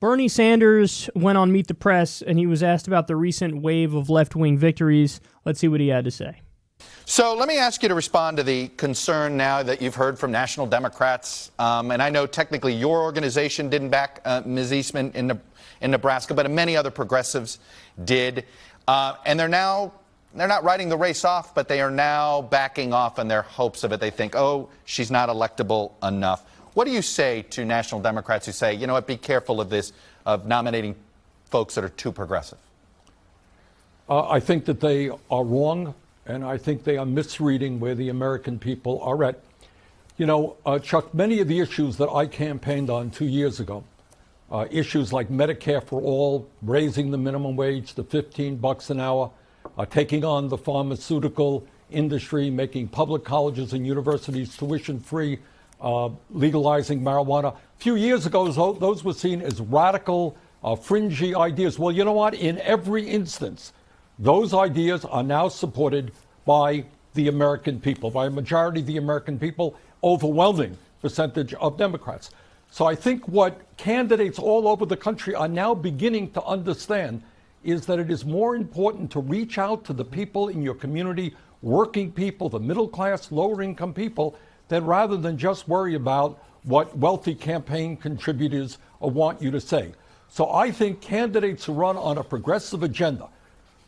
Bernie Sanders went on Meet the Press, and he was asked about the recent wave of left-wing victories. Let's see what he had to say. So let me ask you to respond to the concern now that you've heard from national Democrats. And I know technically your organization didn't back Ms. Eastman in Nebraska, but many other progressives did. And they're not writing the race off, but they are now backing off on their hopes of it. They think, oh, she's not electable enough. What do you say to national Democrats who say, you know what, be careful of this, of nominating folks that are too progressive? I think that they are wrong, and I think they are misreading where the American people are at. You know, Chuck, many of the issues that I campaigned on 2 years ago, issues like Medicare for all, raising the minimum wage to $15 an hour, taking on the pharmaceutical industry, making public colleges and universities tuition-free, legalizing marijuana. A few years ago, those were seen as radical, fringy ideas. Well, you know what? In every instance, those ideas are now supported by the American people, by a majority of the American people, overwhelming percentage of Democrats. So I think what candidates all over the country are now beginning to understand is that it is more important to reach out to the people in your community, working people, the middle class, lower income people, than rather than just worry about what wealthy campaign contributors want you to say. So I think candidates who run on a progressive agenda,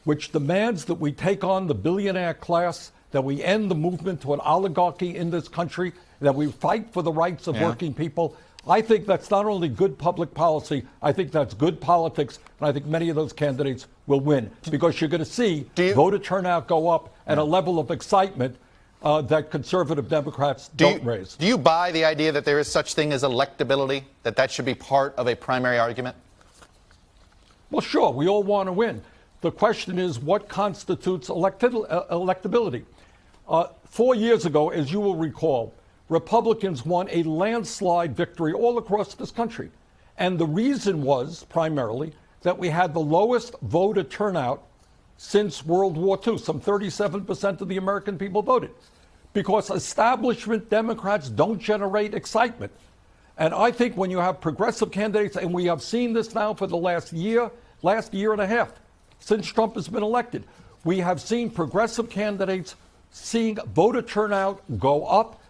which demands that we take on the billionaire class, that we end the movement to an oligarchy in this country, that we fight for the rights of working people, I think that's not only good public policy, I think that's good politics, and I think many of those candidates will win, because you're going to see voter turnout go up and a level of excitement that conservative Democrats don't raise. Do you buy the idea that there is such thing as electability, that should be part of a primary argument? Well, sure, we all want to win. The question is, what constitutes electability? 4 years ago, as you will recall, Republicans won a landslide victory all across this country. And the reason was primarily that we had the lowest voter turnout since World War II. Some 37% of the American people voted, because establishment Democrats don't generate excitement. And I think when you have progressive candidates, and we have seen this now for the last year and a half, since Trump has been elected, we have seen progressive candidates seeing voter turnout go up,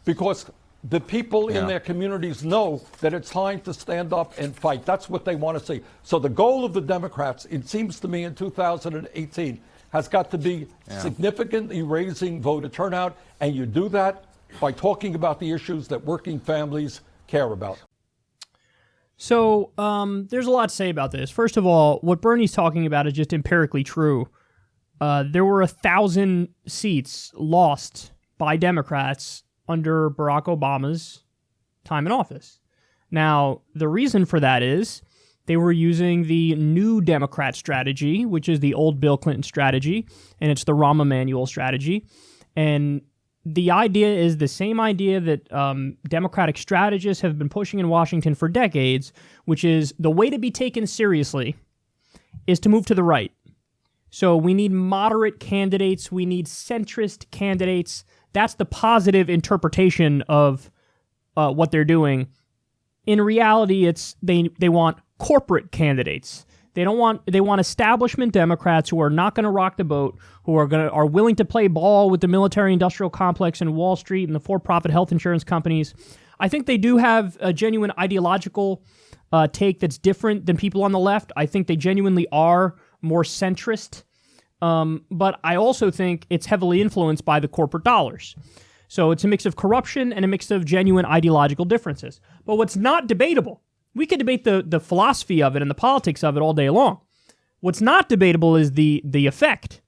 because the people in their communities know that it's time to stand up and fight. That's what they want to see. So the goal of the Democrats, it seems to me, in 2018, has got to be significantly raising voter turnout, and you do that by talking about the issues that working families care about. So there's a lot to say about this. First of all, what Bernie's talking about is just empirically true. There were 1,000 seats lost by Democrats under Barack Obama's time in office. Now, the reason for that is they were using the new Democrat strategy, which is the old Bill Clinton strategy, and it's the Rahm Emanuel strategy. And the idea is the same idea that Democratic strategists have been pushing in Washington for decades, which is the way to be taken seriously is to move to the right. So we need moderate candidates. We need centrist candidates. That's the positive interpretation of what they're doing. In reality, it's they want corporate candidates. They want establishment Democrats who are not going to rock the boat, who are willing to play ball with the military-industrial complex and Wall Street and the for-profit health insurance companies. I think they do have a genuine ideological take that's different than people on the left. I think they genuinely are more centrist. But I also think it's heavily influenced by the corporate dollars. So it's a mix of corruption and a mix of genuine ideological differences. But what's not debatable, we could debate the philosophy of it and the politics of it all day long. What's not debatable is the effect.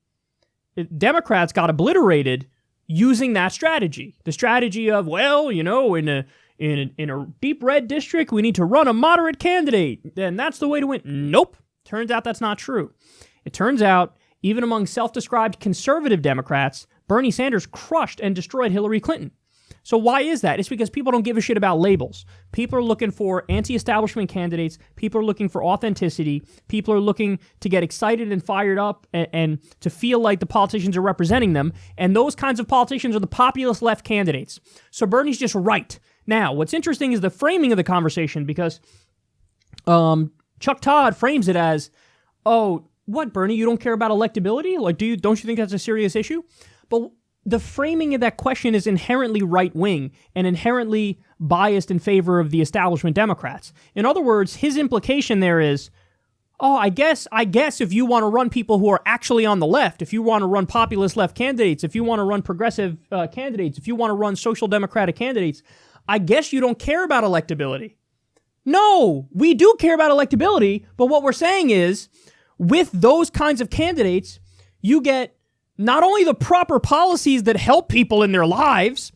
Democrats got obliterated using that strategy. The strategy of, well, you know, in a deep red district, we need to run a moderate candidate, and that's the way to win. Nope. Turns out that's not true. It turns out even among self-described conservative Democrats, Bernie Sanders crushed and destroyed Hillary Clinton. So why is that? It's because people don't give a shit about labels. People are looking for anti-establishment candidates. People are looking for authenticity. People are looking to get excited and fired up and to feel like the politicians are representing them. And those kinds of politicians are the populist left candidates. So Bernie's just right. Now, what's interesting is the framing of the conversation, because Chuck Todd frames it as, oh, what, Bernie, you don't care about electability? Like, don't you think that's a serious issue? But the framing of that question is inherently right-wing and inherently biased in favor of the establishment Democrats. In other words, his implication there is, oh, I guess if you want to run people who are actually on the left, if you want to run populist left candidates, if you want to run progressive candidates, if you want to run social democratic candidates, I guess you don't care about electability. No, we do care about electability, but what we're saying is, with those kinds of candidates, you get not only the proper policies that help people in their lives,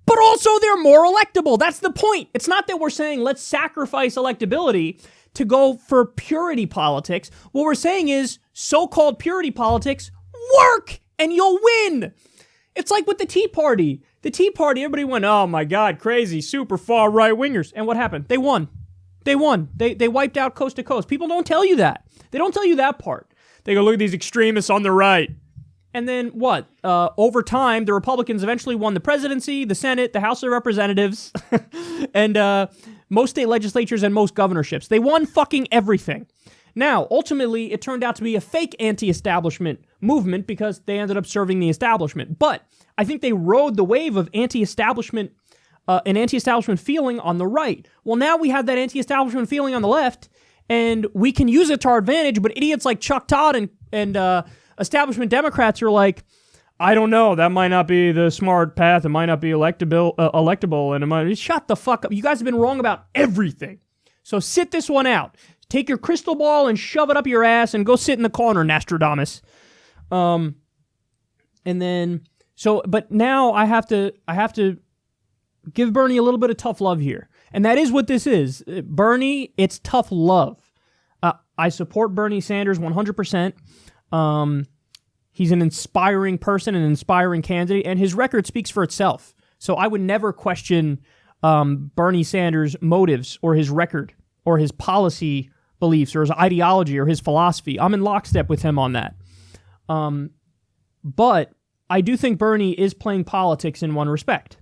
but also they're more electable. That's the point. It's not that we're saying let's sacrifice electability to go for purity politics. What we're saying is so-called purity politics work and you'll win. It's like with the Tea Party. The Tea Party, everybody went, oh my God, crazy, super far right-wingers. And what happened? They won. They won. They wiped out coast to coast. People don't tell you that. They don't tell you that part. They go, look at these extremists on the right. And then what? Over time, the Republicans eventually won the presidency, the Senate, the House of Representatives, and most state legislatures and most governorships. They won fucking everything. Now, ultimately, it turned out to be a fake anti-establishment movement because they ended up serving the establishment. But I think they rode the wave of anti-establishment, an anti-establishment feeling on the right. Well, now we have that anti-establishment feeling on the left, and we can use it to our advantage, but idiots like Chuck Todd and establishment Democrats are like, I don't know, that might not be the smart path, it might not be electable, and it might... Shut the fuck up. You guys have been wrong about everything. So sit this one out. Take your crystal ball and shove it up your ass and go sit in the corner, Nostradamus. And then, but now I have to give Bernie a little bit of tough love here. And that is what this is. Bernie, it's tough love. I support Bernie Sanders 100%. He's an inspiring person, an inspiring candidate, and his record speaks for itself. So I would never question Bernie Sanders' motives or his record or his policy beliefs or his ideology or his philosophy. I'm in lockstep with him on that. But I do think Bernie is playing politics in one respect.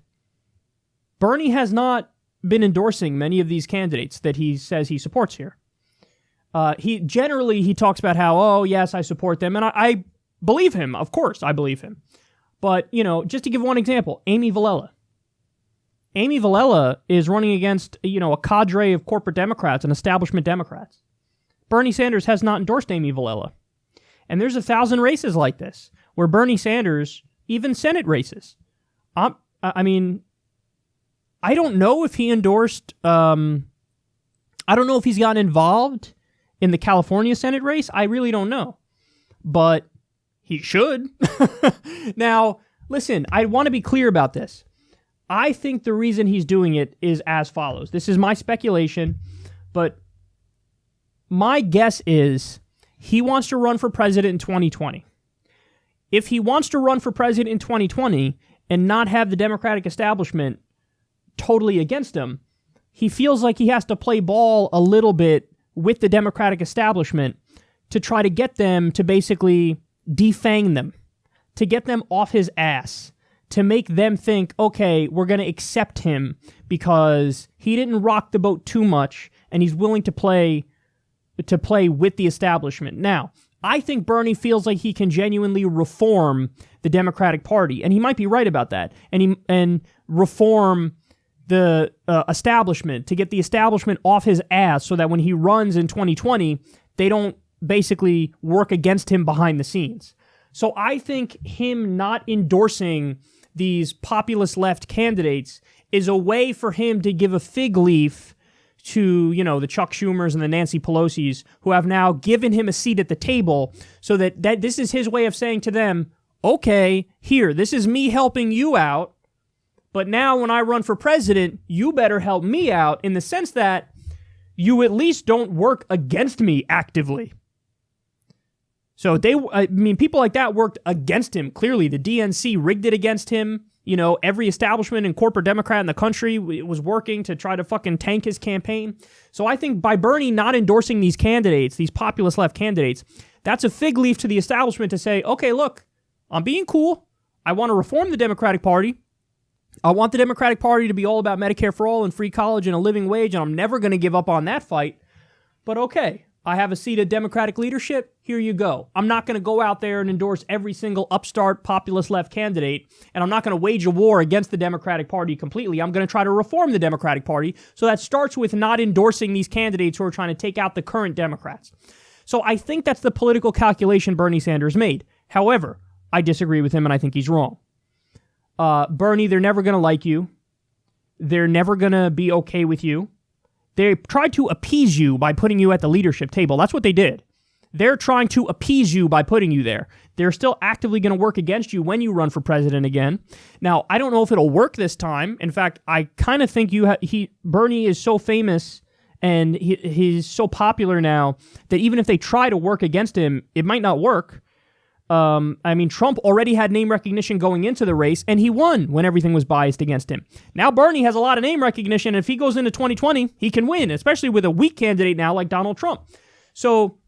Bernie has not been endorsing many of these candidates that he says he supports here. He talks about how, oh, yes, I support them. And I believe him. Of course, I believe him. But, just to give one example, Amy Vilela. Amy Vilela is running against, a cadre of corporate Democrats and establishment Democrats. Bernie Sanders has not endorsed Amy Vilela. And there's 1,000 races like this, where Bernie Sanders, even Senate races. I don't know if he endorsed, I don't know if he's gotten involved in the California Senate race. I really don't know. But he should. Now, listen, I want to be clear about this. I think the reason he's doing it is as follows. This is my speculation, but my guess is he wants to run for president in 2020. If he wants to run for president in 2020 and not have the Democratic establishment totally against him, he feels like he has to play ball a little bit with the Democratic establishment to try to get them to basically defang them, to get them off his ass, to make them think, okay, we're going to accept him because he didn't rock the boat too much and he's willing to play with the establishment. Now, I think Bernie feels like he can genuinely reform the Democratic Party, and he might be right about that, and reform the establishment to get the establishment off his ass so that when he runs in 2020, they don't basically work against him behind the scenes. So I think him not endorsing these populist left candidates is a way for him to give a fig leaf to, the Chuck Schumers and the Nancy Pelosi's who have now given him a seat at the table so that this is his way of saying to them, okay, here, this is me helping you out. But now when I run for president, you better help me out in the sense that you at least don't work against me actively. So people like that worked against him. Clearly, the DNC rigged it against him. Every establishment and corporate Democrat in the country was working to try to fucking tank his campaign. So I think by Bernie not endorsing these candidates, these populist left candidates, that's a fig leaf to the establishment to say, okay, look, I'm being cool. I want to reform the Democratic Party. I want the Democratic Party to be all about Medicare for all and free college and a living wage, and I'm never going to give up on that fight. But okay, I have a seat of Democratic leadership. Here you go. I'm not going to go out there and endorse every single upstart populist left candidate, and I'm not going to wage a war against the Democratic Party completely. I'm going to try to reform the Democratic Party. So that starts with not endorsing these candidates who are trying to take out the current Democrats. So I think that's the political calculation Bernie Sanders made. However, I disagree with him, and I think he's wrong. Bernie, they're never going to like you. They're never going to be okay with you. They tried to appease you by putting you at the leadership table. That's what they did. They're trying to appease you by putting you there. They're still actively going to work against you when you run for president again. Now, I don't know if it'll work this time. In fact, I kind of think Bernie is so famous and he's so popular now that even if they try to work against him, it might not work. Trump already had name recognition going into the race, and he won when everything was biased against him. Now Bernie has a lot of name recognition, and if he goes into 2020, he can win, especially with a weak candidate now like Donald Trump. So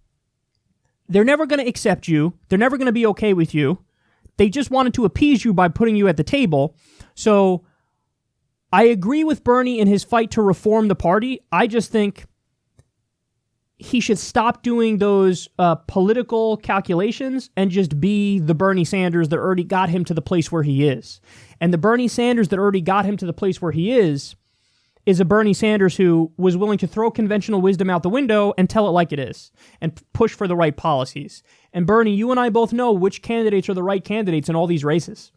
they're never going to accept you. They're never going to be okay with you. They just wanted to appease you by putting you at the table. So I agree with Bernie in his fight to reform the party. I just think he should stop doing those political calculations and just be the Bernie Sanders that already got him to the place where he is. And the Bernie Sanders that already got him to the place where he is a Bernie Sanders who was willing to throw conventional wisdom out the window and tell it like it is and push for the right policies. And Bernie, you and I both know which candidates are the right candidates in all these races.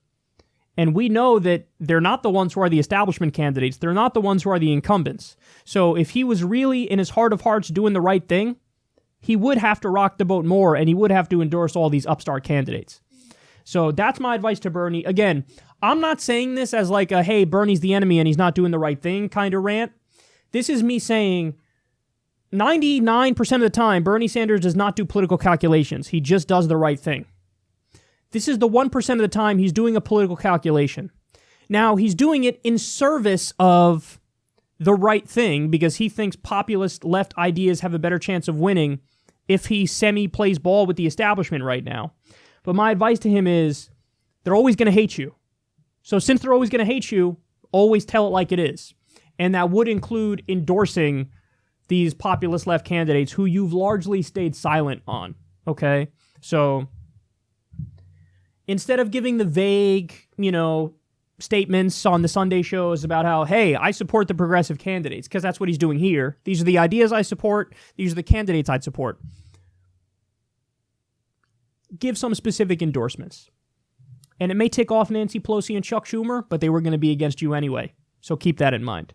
And we know that they're not the ones who are the establishment candidates. They're not the ones who are the incumbents. So if he was really, in his heart of hearts, doing the right thing, he would have to rock the boat more, and he would have to endorse all these upstart candidates. So that's my advice to Bernie. Again, I'm not saying this as like a, hey, Bernie's the enemy and he's not doing the right thing kind of rant. This is me saying 99% of the time, Bernie Sanders does not do political calculations. He just does the right thing. This is the 1% of the time he's doing a political calculation. Now, he's doing it in service of the right thing because he thinks populist left ideas have a better chance of winning if he semi-plays ball with the establishment right now. But my advice to him is they're always going to hate you. So since they're always going to hate you, always tell it like it is. And that would include endorsing these populist left candidates who you've largely stayed silent on. Okay? So instead of giving the vague, statements on the Sunday shows about how, hey, I support the progressive candidates, because that's what he's doing here. These are the ideas I support. These are the candidates I'd support. Give some specific endorsements. And it may tick off Nancy Pelosi and Chuck Schumer, but they were going to be against you anyway. So keep that in mind.